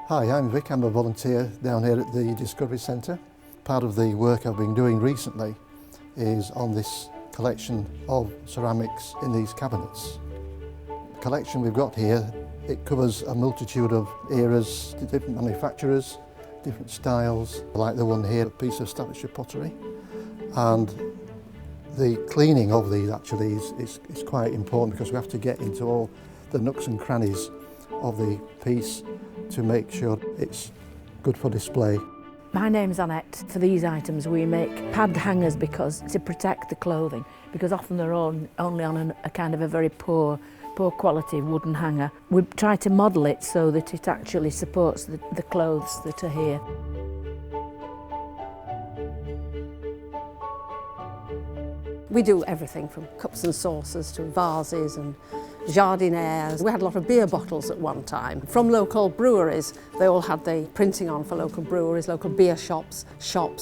Hi, I'm Vic. I'm a volunteer down here at the Discovery Centre. Part of the work I've been doing recently is on this collection of ceramics in these cabinets. The collection we've got here, it covers a multitude of eras, different manufacturers, different styles, like the one here, a piece of Staffordshire pottery. And the cleaning of these actually is quite important because we have to get into all the nooks and crannies of the piece to make sure it's good for display. My name's Annette. For these items we make pad hangers because to protect the clothing, because often they're only on a kind of a very poor quality wooden hanger. We try to model it so that it actually supports the clothes that are here. We do everything from cups and saucers to vases and jardinières. We had a lot of beer bottles at one time. From local breweries, they all had the printing on for local breweries, local beer shops,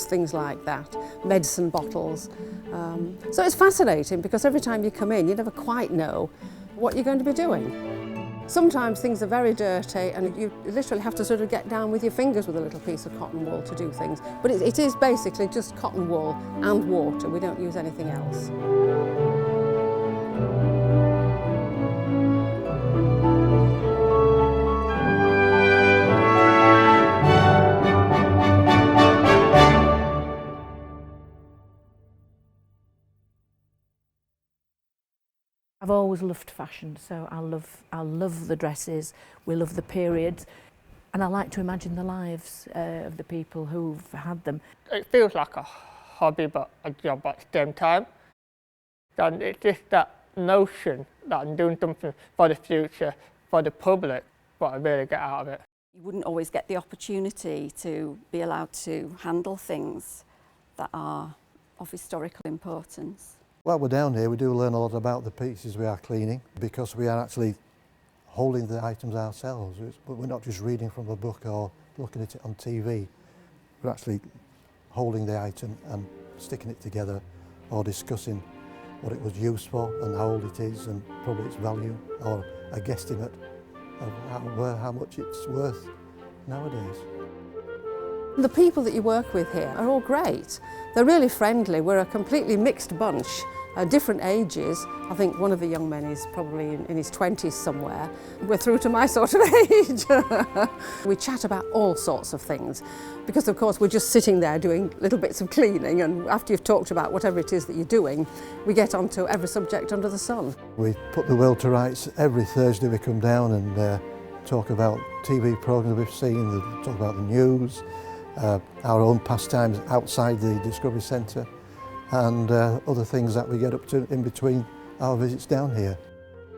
things like that, medicine bottles. So it's fascinating because every time you come in, you never quite know what you're going to be doing. Sometimes things are very dirty and you literally have to sort of get down with your fingers with a little piece of cotton wool to do things. But it is basically just cotton wool and water. We don't use anything else. I've always loved fashion, so I love the dresses, we love the periods, and I like to imagine the lives of the people who've had them. It feels like a hobby but a job at the same time. And it's just that notion that I'm doing something for the future, for the public, what I really get out of it. You wouldn't always get the opportunity to be allowed to handle things that are of historical importance. While we're down here, we do learn a lot about the pieces we are cleaning because we are actually holding the items ourselves. But we're not just reading from a book or looking at it on TV. We're actually holding the item and sticking it together or discussing what it was used for and how old it is and probably its value or a guesstimate of how much it's worth nowadays. The people that you work with here are all great. They're really friendly. We're a completely mixed bunch, different ages. I think one of the young men is probably in his 20s somewhere. We're through to my sort of age. We chat about all sorts of things because of course we're just sitting there doing little bits of cleaning, and after you've talked about whatever it is that you're doing, we get onto every subject under the sun. We put the world to rights. Every Thursday we come down and talk about TV programmes we've seen, talk about the news, our own pastimes outside the Discovery Centre and other things that we get up to in between our visits down here.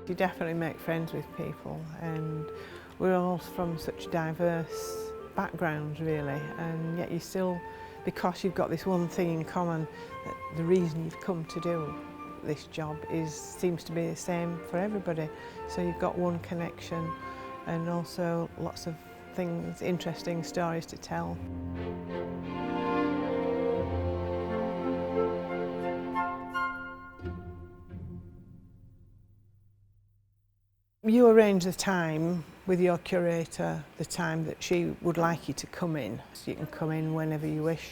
You definitely make friends with people, and we're all from such diverse backgrounds really, and yet you still, because you've got this one thing in common, that the reason you've come to do this job seems to be the same for everybody. So you've got one connection and also lots of things, interesting stories to tell. You arrange the time with your curator, the time that she would like you to come in. So you can come in whenever you wish,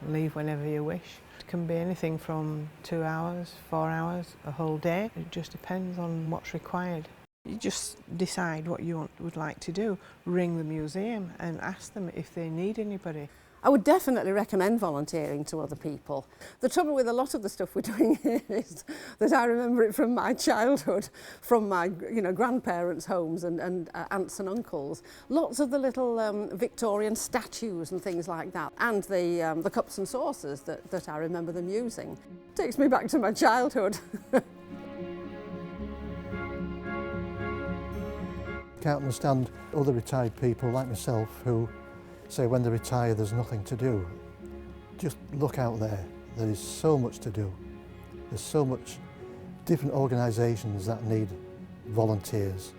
leave whenever you wish. It can be anything from 2 hours, 4 hours, a whole day. It just depends on what's required. You just decide what you would like to do. Ring the museum and ask them if they need anybody. I would definitely recommend volunteering to other people. The trouble with a lot of the stuff we're doing here is that I remember it from my childhood, from my grandparents' homes and aunts and uncles. Lots of the little Victorian statues and things like that, and the cups and saucers that I remember them using. Takes me back to my childhood. Can't understand other retired people like myself who say when they retire there's nothing to do. Just look out there. There is so much to do. There's so much different organisations that need volunteers.